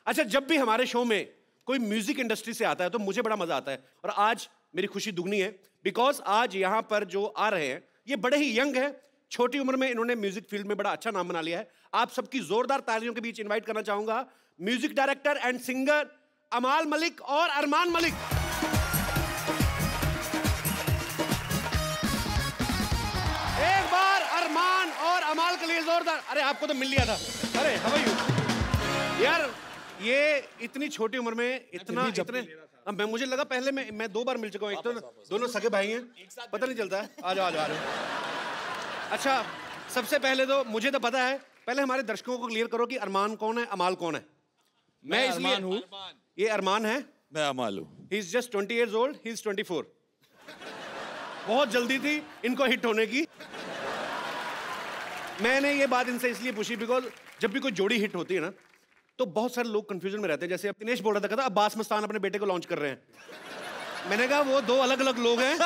अच्छा, जब भी हमारे शो में कोई म्यूजिक इंडस्ट्री से आता है तो मुझे बड़ा मजा आता है, और आज मेरी खुशी दुगनी है बिकॉज आज यहाँ पर जो आ रहे हैं ये बड़े ही यंग है। छोटी उम्र में इन्होंने म्यूजिक फील्ड में बड़ा अच्छा नाम बना लिया है। आप सबकी जोरदार तालियों के बीच इनवाइट करना चाहूंगा म्यूजिक डायरेक्टर एंड सिंगर अमाल मलिक और अरमान मलिक। एक बार अरमान और अमाल के लिए जोरदार। अरे आपको तो मिल लिया था। अरे हाउ आर यू यार, ये इतनी छोटी उम्र में इतने मैं मुझे लगा पहले मैं 2 बार मिल चुका हूँ। एक तो दोनों सगे भाई हैं, पता नहीं चलता है। आ जाओ। अच्छा, सबसे पहले तो मुझे तो पता है, पहले हमारे दर्शकों को क्लियर करो कि अरमान कौन है, अमाल कौन है। मैं इसलिए हूँ, ये अरमान है, मैं अमाल हूँ। He is just 20 years old, he is 24। बहुत जल्दी थी इनको हिट होने की। मैंने ये बात इनसे इसलिए पूछी बिकॉज जब भी कोई जोड़ी हिट होती है ना तो बहुत सारे लोग कंफ्यूजन में रहते हैं। जैसे दिनेश बोल रहा था, कहता अब्बास मस्तान अपने बेटे को लॉन्च कर रहे हैं। मैंने कहा वो 2 अलग अलग लोग हैं।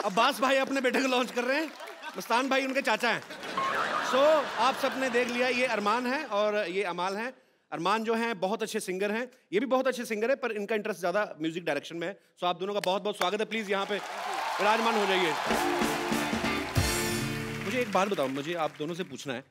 अब्बास भाई अपने बेटे को लॉन्च कर रहे हैं, मस्तान भाई उनके चाचा हैं। सो आप सबने देख लिया, ये अरमान है और ये अमाल है। अरमान जो हैं बहुत अच्छे सिंगर हैं, ये भी बहुत अच्छे सिंगर है, पर इनका इंटरेस्ट ज्यादा म्यूजिक डायरेक्शन में है। सो आप दोनों का बहुत बहुत स्वागत है। प्लीज यहाँ पे विराजमान हो जाइए। मुझे एक बात बताओ, मुझे आप दोनों से पूछना है,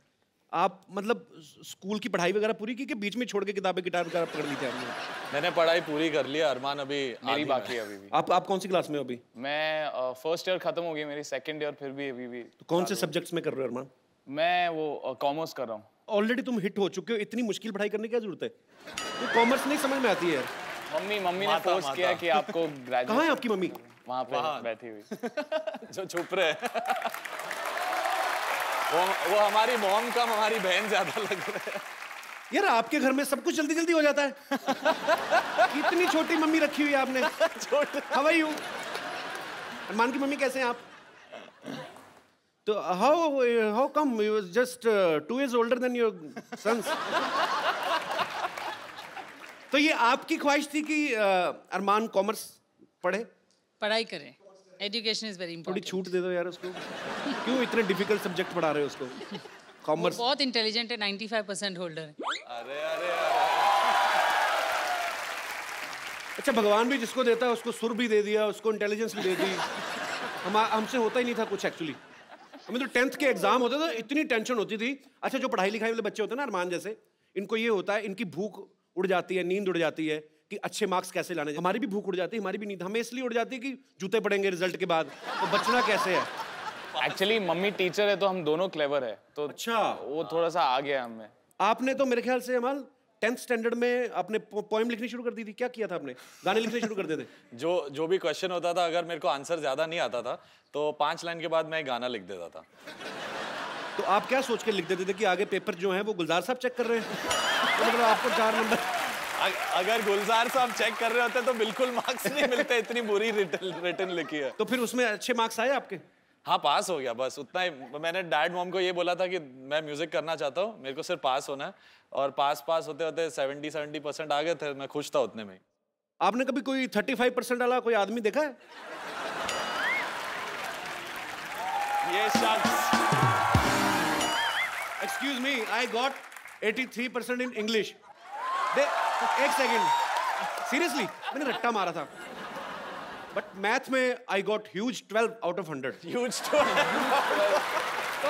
आप मतलब स्कूल की पढ़ाई वगैरह पूरी की कि बीच में छोड़ के किताबें गिटार वगैरह पकड़ ली थी आपने? मैंने पढ़ाई पूरी कर ली, अरमान अभी मेरी बाकी है अभी भी। आप कौन सी क्लास में हो अभी? मैं फर्स्ट ईयर खत्म हो गई मेरी, सेकंड ईयर फिर भी अभी भी। तो कौन से सब्जेक्ट्स में कर रहे हो अरमान? मैं वो कॉमर्स कर रहा हूँ। ऑलरेडी तुम हिट हो चुके हो, इतनी मुश्किल पढ़ाई करने की क्या जरूरत है? तो कॉमर्स नहीं समझ में आती है। मम्मी ने फोर्स किया कि आपको ग्रेजुएट। कहाँ है आपकी मम्मी? वहाँ पे बैठी हुई। जो छुप रहे वो हमारी मॉम कम हमारी बहन ज्यादा लग रहे हैं। यार आपके घर में सब कुछ जल्दी जल्दी हो जाता है। कितनी छोटी मम्मी रखी हुई है आपने। How are you? अरमान की मम्मी कैसे हैं आप? तो how come you just 2 years older than your sons? तो ये आपकी ख्वाहिश थी कि अरमान कॉमर्स पढ़े? पढ़ाई करें, एजुकेशन इज वेरी थोड़ी इंपॉर्टेंट। छूट दे दो यार उसको। क्यों इतने डिफिकल्ट सब्जेक्ट पढ़ा रहे हो उसको? कॉमर्स बहुत इंटेलिजेंट है, 95% होल्डर है। अरे अरे अच्छा, भगवान भी जिसको देता है उसको सुर भी दे दिया, उसको इंटेलिजेंस भी दे दी। हमसे होता ही नहीं था कुछ एक्चुअली। हमें तो 10th के एग्जाम होते थे, इतनी टेंशन होती थी। अच्छा, जो पढ़ाई लिखाई वाले बच्चे होते हैं ना अरमान जैसे, इनको ये होता है, इनकी भूख उड़ जाती है, नींद उड़ जाती है कि अच्छे मार्क्स कैसे लाने। हमारी भी भूख उड़ जाती है, हमारी भी नींद हमें इसलिए उड़ जाती है कि जूते पड़ेंगे रिजल्ट के बाद, तो बचना कैसे है। एक्चुअली मम्मी टीचर है तो हम दोनों क्लेवर है, तो अच्छा, वो थोड़ा सा आ गया हमें। आपने तो मेरे ख्याल से अमाल 10th स्टैंडर्ड में आपने पोएम लिखनी शुरू कर दी थी। क्या किया था आपने? गाने लिखने शुरू कर देते? जो भी क्वेश्चन होता था, अगर मेरे को आंसर ज्यादा नहीं आता था तो 5 लाइन के बाद मैं गाना लिख देता था। तो आप क्या सोच के लिख देते थे कि आगे पेपर जो है वो गुलजार साहब चेक कर रहे हैं? तो मतलब आपको 4 नंबर। अगर गुलजार साहब चेक कर रहे होते तो बिल्कुल मार्क्स नहीं मिलते, इतनी बुरी रिटन लिखी है। तो फिर उसमें अच्छे मार्क्स आए आपके? हाँ, पास हो गया, बस उतना ही। मैंने डैड मॉम को ये बोला था कि मैं म्यूजिक करना चाहता हूँ, मेरे को सिर्फ पास होना है, और पास होते होते 70% आ गए थे। मैं खुश था उतने में। आपने कभी कोई 35% वाला कोई आदमी देखा है? ये शख्स, excuse me, I got 83% in English. एक सेकेंड, सीरियसली मैंने रट्टा मारा था, बट मैथ में I got huge 12 out of 100। Huge तो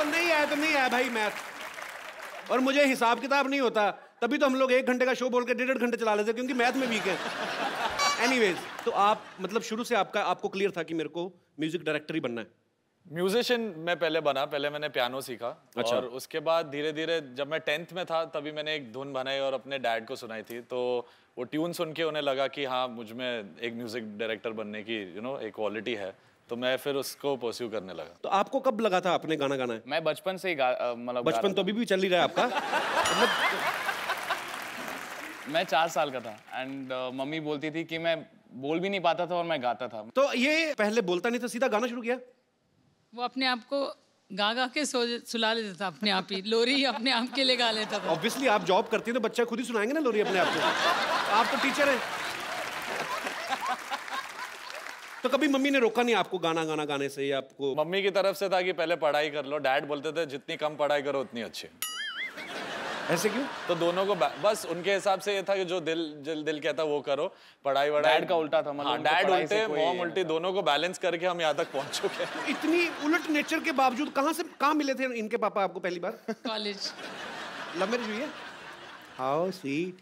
नहीं आया भाई मैथ। और मुझे हिसाब किताब नहीं होता, तभी तो हम लोग 1 घंटे का शो बोल के 1.5 घंटे चला लेते, क्योंकि मैथ में वीक है। एनीवेज, तो आप मतलब शुरू से आपको क्लियर था कि मेरे को म्यूजिक डायरेक्टर ही बनना है? म्यूजिशियन मैं पहले बना, पहले मैंने पियानो सीखा। अच्छा। और उसके बाद धीरे धीरे जब मैं 10th में था तभी मैंने एक धुन बनाई और अपने डैड को सुनाई थी, तो वो ट्यून सुन के उन्हें लगा कि हाँ, मुझ में एक म्यूजिक डायरेक्टर बनने की एक क्वालिटी है, तो मैं फिर उसको परस्यू करने लगा। तो आपको कब लगा था आपने गाना गाना है? मैं बचपन से ही मतलब बचपन तो अभी भी चल ही रहा है आपका। मतलब मैं 4 साल का था एंड मम्मी बोलती थी कि मैं बोल भी नहीं पाता था और मैं गाता था। तो ये पहले बोलता नहीं था, सीधा गाना शुरू किया? वो अपने आप को गा के सुला लेता था, अपने आप ही लोरी अपने आप के लिए गा लेता था। ऑब्वियसली आप जॉब करती हैं तो बच्चा खुद ही सुनाएंगे ना लोरी अपने आप को। आप तो टीचर हैं। तो कभी मम्मी ने रोका नहीं आपको गाना गाने से? या आपको मम्मी की तरफ से था कि पहले पढ़ाई कर लो, डैड बोलते थे जितनी कम पढ़ाई करो उतनी अच्छी। ऐसे क्यों? तो दोनों को बस उनके हिसाब से ये था कि जो दिल कहता वो करो, पढ़ाई वढ़ाई। डैड का उल्टा था, मतलब डैड उल्टे मॉम उल्टी, दोनों को बैलेंस करके हम यहाँ तक पहुँच चुके हैं। इतनी उलट नेचर के बावजूद कहाँ मिले थे इनके पापा आपको पहली बार? कॉलेज। लव मैरिज हुई है? How sweet.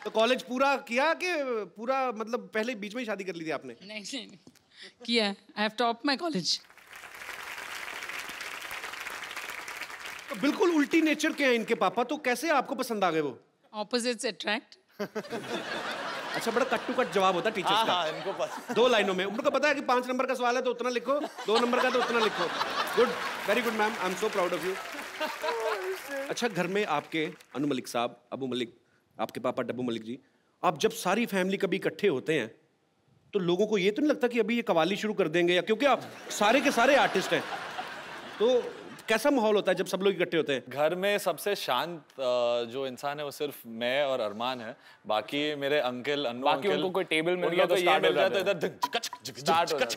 तो कॉलेज पूरा किया कि पूरा मतलब पहले बीच में ही शादी कर ली थी आपने? नहीं किया। I have top my college. तो बिल्कुल उल्टी नेचर के हैं इनके पापा, तो कैसे आपको पसंद आ गए वो? Opposites attract. अच्छा, बड़ा कट टू कट जवाब होता है टीचर्स का। हाँ, इनको पसंद। 2 लाइनों में उनको पता है कि 5 नंबर का सवाल है तो उतना लिखो, 2 नंबर का तो उतना लिखो। Good, very good ma'am, I am so proud of you. अच्छा, घर में आपके अनु मलिक साहब, अबू मलिक, आपके पापा डब्बू मलिक जी, आप जब सारी फैमिली कभी इकट्ठे होते हैं तो लोगों को ये तो नहीं लगता कि अभी ये कवाली शुरू कर देंगे, या क्योंकि आप सारे के सारे आर्टिस्ट हैं, तो कैसा माहौल होता है जब सब लोग इकट्ठे होते हैं? घर में सबसे शांत जो इंसान है वो सिर्फ मैं और अरमान है। बाकी मेरे अंकल, अनु बाकी अंकल, उनको कोई टेबल मिल गया तो ये स्टार्ट हो मिल जाता है, जाता इधर स्टार्ट हो जाता है,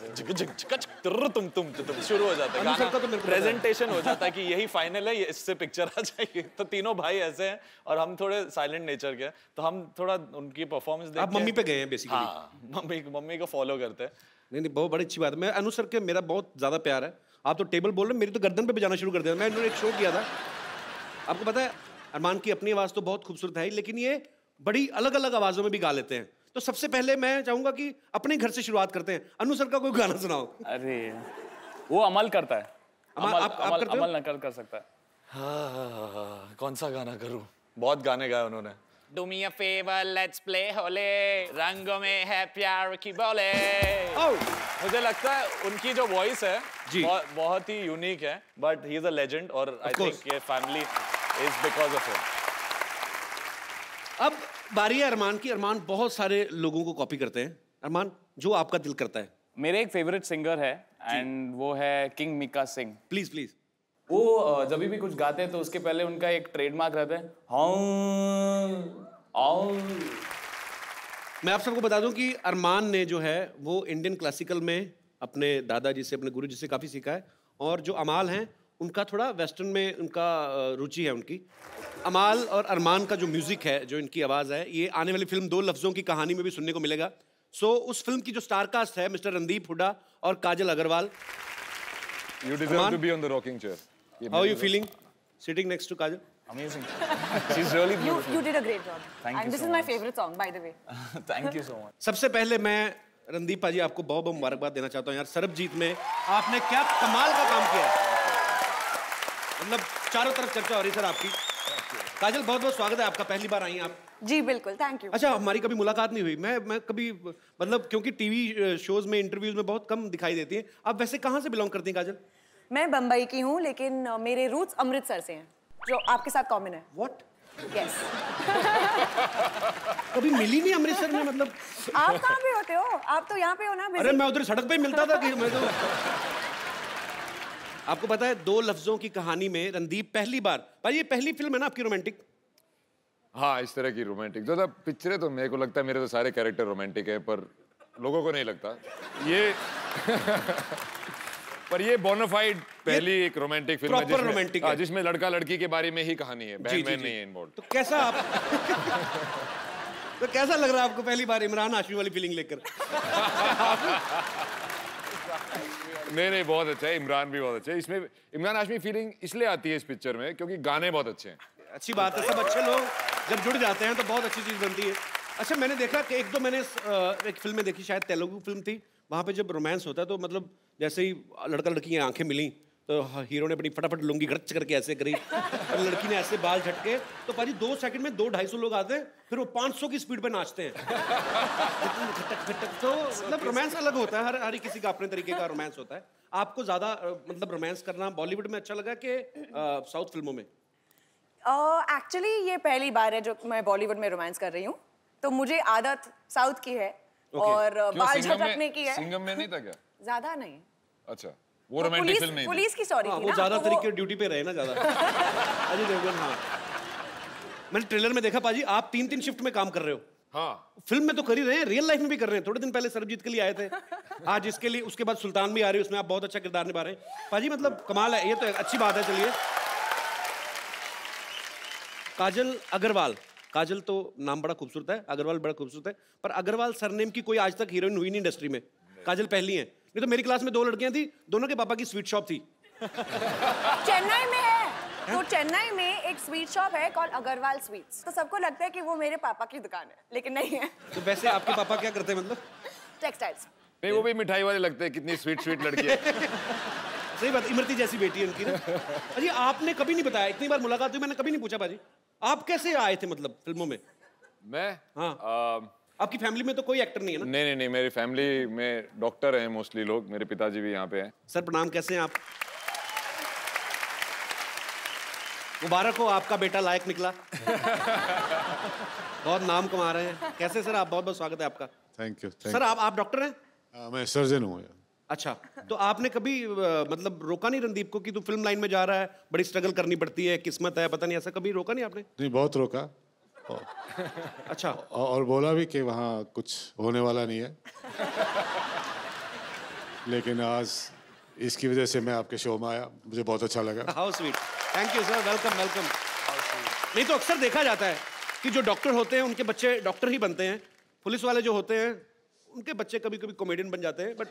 तुम शुरू हो जाता है अनु सर का तो गाना, मेरे को पता है। प्रेजेंटेशन हो जाता है कि यही फाइनल है, इससे पिक्चर आ जाएगी। तो तीनों भाई ऐसे हैं और हम थोड़े साइलेंट नेचर के, तो हम थोड़ा उनकी परफॉर्मेंस देख आप मम्मी पे गए हैं बेसिकली? हाँ, मम्मी को फॉलो करते हैं। नहीं, बहुत बड़ी अच्छी बात है। मैं अनु सर के मेरा बहुत ज्यादा प्यार है। आप तो टेबल बोल रहे हैं, मेरी तो गर्दन पे बजाना शुरू कर दिया। मैं इन्होंने एक शो किया था, आपको पता है, अरमान की अपनी आवाज तो बहुत खूबसूरत है, लेकिन ये बड़ी अलग अलग आवाजों में भी गा लेते हैं। तो सबसे पहले मैं चाहूंगा कि अपने घर से शुरुआत करते हैं। अनु सर का कोई गाना सुनाओ। अरे वो अमल करता है, आप करते हो? अमल नकल कर सकता है। हाँ, कौन सा गाना करूं? बहुत गाने गाए उन्होंने। Do me a favor, let's play होले, रंगों में है प्यार की बोले। मुझे लगता है उनकी जो वॉइस है बहुत ही यूनिक है, but he is a legend और आई थिंक ये family is because of him. अब बारी है अरमान की। अरमान बहुत सारे लोगों को कॉपी करते हैं। अरमान, जो आपका दिल करता है। मेरे एक फेवरेट सिंगर है एंड वो है king Mika Singh. Please please. वो जब भी कुछ गाते हैं तो उसके पहले उनका एक ट्रेडमार्क रहता है, मैं आप सबको बता दूं कि अरमान ने जो है वो इंडियन क्लासिकल में अपने दादाजी से, अपने गुरुजी से काफ़ी सीखा है, और जो अमाल हैं उनका थोड़ा वेस्टर्न में उनका रुचि है उनकी। अमाल और अरमान का जो म्यूज़िक है, जो इनकी आवाज़ है, ये आने वाली फिल्म 2 लफ्ज़ों की कहानी में भी सुनने को मिलेगा। सो उस फिल्म की जो स्टार कास्ट है, मिस्टर रणदीप हुड्डा और काजल Agarwal. You deserve to be on the rocking chair. How are you feeling sitting next to Kajal? Amazing. She's really beautiful. You did a great job. Thank and you this so is my much. favorite song, by the way. Thank you so much. सबसे पहले मैं रणदीप पाजी आपको बहुत बहुत मुबारकबाद देना चाहता हूँ यार। सरबजीत में आपने क्या कमाल का काम किया है, मतलब चारों तरफ चर्चा हो रही सर आपकी। काजल, बहुत बहुत स्वागत है आपका, पहली बार आई हैं आप। जी बिल्कुल, थैंक यू। अच्छा, हमारी कभी मुलाकात नहीं हुई। मैं कभी मतलब क्योंकि टीवी शोज में, इंटरव्यूज में बहुत कम दिखाई देती हैं। आप वैसे कहाँ से बिलोंग करती हैं काजल? मैं बम्बई की हूँ, लेकिन मेरे रूट्स अमृतसर से हैं, जो आपके साथ कॉमन है। What? यस। कभी मिली नहीं अमृतसर में, मतलब आप कहाँ पे होते हो? आप तो यहाँ पे हो ना। अरे मैं उधर सड़क पे मिलता था कि मैं तो आपको पता है 2 लफ्जों की कहानी में रणदीप पहली बार, पर ये पहली फिल्म है ना आपकी रोमांटिक? हाँ, इस तरह की रोमांटिक जो पिक्चरें, तो मेरे को लगता है मेरे तो सारे कैरेक्टर रोमांटिक है, पर लोगों को नहीं लगता ये पर ये बोनाफाइड पहली एक रोमांटिक फिल्म प्रॉपर रोमांटिक है, जिसमें लड़का लड़की के बारे में ही कहानी है, बहन बहन नहीं है इन्वॉल्व। तो कैसा आप तो कैसा लग रहा है आपको पहली बार इमरान हाशमी वाली फीलिंग लेकर? नहीं, बहुत अच्छा है। इमरान भी बहुत अच्छा है। इसमें इमरान हाशमी फीलिंग इसलिए आती है इस पिक्चर में क्योंकि गाने बहुत अच्छे हैं। अच्छी बात है, सब अच्छे लोग जब जुड़ जाते हैं तो बहुत अच्छी चीज़ बनती है। अच्छा, मैंने देखा कि एक दो मैंने एक फिल्म में देखी, शायद तेलुगु फिल्म थी, वहाँ पे जब रोमांस होता है तो मतलब जैसे ही लड़का लड़की की आंखें मिली तो हीरो ने अपनी फटाफट लुंगी गड़च करके ऐसे करी और लड़की ने ऐसे बाल झटके, तो पाजी 2 सेकंड में 200-250 लोग आते हैं, फिर वो 500 की स्पीड पे नाचते हैं। तो मतलब रोमांस अलग होता है, हर किसी का अपने तरीके का रोमांस होता है। आपको ज़्यादा मतलब रोमांस करना बॉलीवुड में अच्छा लगा कि साउथ फिल्मों में? एक्चुअली ये पहली बार है जो मैं बॉलीवुड में रोमांस कर रही हूँ, तो मुझे आदत साउथ की है और बाल झटकने की है। सिंघम में नहीं था क्या? ज्यादा नहीं। अच्छा, वो रोमांटिक फिल्म नहीं थी। पुलिस की स्टोरी थी ना, वो ज्यादा तरीके ड्यूटी पे रहे ना ज्यादा। अजय देवगन, हाँ मैंने ट्रेलर में देखा पाजी आप 3-3 शिफ्ट में काम कर रहे हो। हाँ, फिल्म में तो कर ही रहे हैं, रियल लाइफ में भी कर रहे हैं। थोड़े दिन पहले सरबजीत के लिए आए थे, आज इसके लिए, उसके बाद सुल्तान भी आ रही है, उसमें आप बहुत अच्छा किरदार निभा रहे हैं पाजी, मतलब कमाल है। ये तो अच्छी बात है। चलिए काजल अग्रवाल, काजल तो नाम बड़ा खूबसूरत है, अग्रवाल बड़ा खूबसूरत है, पर अग्रवाल सरनेम की कोई आज तक हीरोइन हुई नहीं इंडस्ट्री में। काजल पहली है। नहीं तो मेरी क्लास में 2 लड़कियां थी, दोनों के पापा की स्वीट शॉप थी। चेन्नई में है, तो चेन्नई में एक स्वीट शॉप है कॉल्ड अग्रवाल स्वीट्स, तो सबको लगता है कि वो मेरे पापा की दुकान है, लेकिन नहीं है। तो वैसे आपके पापा क्या करते हैं मतलब? टेक्सटाइल्स। नहीं, वो भी मिठाई वाले लगते हैं, कितनी स्वीट स्वीट लड़की है। सही बात, इमरती जैसी बेटी है उनकी ना। अजी आपने कभी नहीं बताया, इतनी बार मुलाकात हुई मैंने कभी नहीं पूछा बाजी, आप कैसे आए थे मतलब फिल्मों में? मैं हाँ। आपकी फैमिली में तो कोई एक्टर नहीं है ना? नहीं, मेरी फैमिली में डॉक्टर हैं मोस्टली लोग, मेरे पिताजी भी यहाँ पे हैं। सर प्रणाम, कैसे हैं आप? मुबारक हो, आपका बेटा लायक निकला। बहुत नाम कमा रहे हैं। कैसे सर आप? बहुत बहुत स्वागत है आपका। Thank you. सर आप डॉक्टर हैं? मैं सर्जन हूँ। अच्छा, तो आपने कभी मतलब रोका नहीं रणदीप को कि तू फिल्म लाइन में जा रहा है, बड़ी स्ट्रगल करनी पड़ती है, किस्मत है, पता नहीं, ऐसा कभी रोका नहीं आपने? नहीं, बहुत रोका। अच्छा। और बोला भी कि वहाँ कुछ होने वाला नहीं है। लेकिन आज इसकी वजह से मैं आपके शो में आया, मुझे बहुत अच्छा लगा। How sweet, thank you sir, welcome welcome. नहीं तो अक्सर देखा जाता है कि जो डॉक्टर होते हैं उनके बच्चे डॉक्टर ही बनते हैं, पुलिस वाले जो होते हैं उनके बच्चे कभी कभी कॉमेडियन बन जाते हैं, बट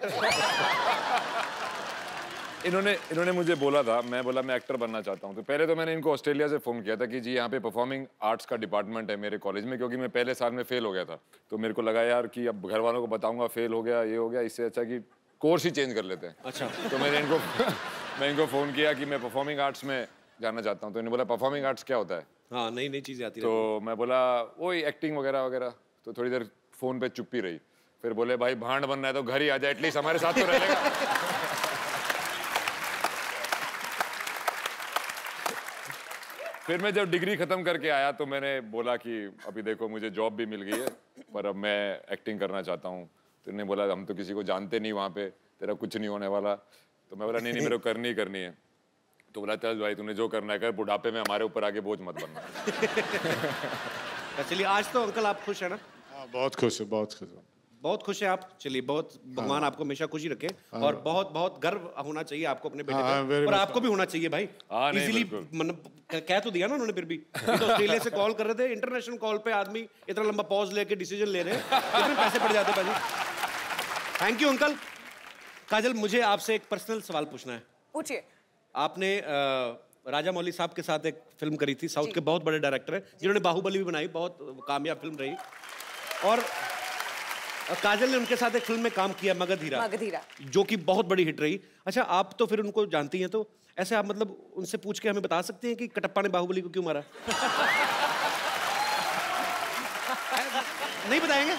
इन्होंने मुझे बोला था, मैं बोला मैं एक्टर बनना चाहता हूँ। तो पहले तो मैंने इनको ऑस्ट्रेलिया से फ़ोन किया था कि जी यहाँ पे परफॉर्मिंग आर्ट्स का डिपार्टमेंट है मेरे कॉलेज में, क्योंकि मैं पहले साल में फेल हो गया था। तो मेरे को लगा यार कि अब घर वालों को बताऊंगा फेल हो गया, ये हो गया, इससे अच्छा कि कोर्स ही चेंज कर लेते हैं। अच्छा। तो मैं इनको फ़ोन किया कि मैं परफॉर्मिंग आर्ट्स में जाना चाहता हूँ। तो इन्होंने बोला परफॉर्मिंग आर्ट्स क्या होता है? हाँ, नई नई चीज़ें आती हैं। तो मैं बोला वही एक्टिंग वगैरह वगैरह। तो थोड़ी देर फ़ोन पे चुप्पी रही, फिर बोले भाई भांड बनना है तो घर ही आ जाए, एटलीस्ट हमारे साथ तो रहेगा। फिर मैं जब डिग्री खत्म करके आया तो मैंने बोला कि अभी देखो मुझे जॉब भी मिल गई है, पर अब मैं एक्टिंग करना चाहता हूँ। तो उन्होंने बोला हम तो किसी को जानते नहीं वहाँ पे, तेरा कुछ नहीं होने वाला। तो मैं बोला नहीं मेरे को करनी ही करनी है। तो बोला चल भाई तूने जो करना है कर, बुढ़ापे में हमारे ऊपर आके बोझ मत बनना। चलिए, आज तो अंकल आप खुश है ना? हाँ, बहुत खुश हूँ, बहुत खुश हूँ। बहुत खुश है आप? चलिए, बहुत भगवान आपको हमेशा खुशी रखे। और बहुत बहुत गर्व होना चाहिए आपको अपने बेटे पर, और आपको भी होना चाहिए भाई। इजीली मतलब कह तो दिया ना उन्होंने, फिर भी तो ऑस्ट्रेलिया से कॉल कर रहे थे, इंटरनेशनल कॉल पे आदमी इतना लंबा पॉज लेके डिसीजन ले रहे हैं, कितने पैसे पड़ जाते भाई। Thank you uncle. काजल, मुझे आपसे एक पर्सनल सवाल पूछना है। पूछिए। आपने राजा मौली साहब के साथ एक फिल्म करी थी, साउथ के बहुत बड़े डायरेक्टर हैं जिन्होंने बाहुबली भी बनाई, बहुत कामयाब फिल्म रही। और काजल ने उनके साथ एक फिल्म में काम किया, मगधीरा, जो कि बहुत बड़ी हिट रही। अच्छा, आप तो फिर उनको जानती हैं, तो ऐसे आप मतलब उनसे पूछ के हमें बता सकते हैं कि कटप्पा ने बाहुबली को क्यों मारा? नहीं बताएंगे?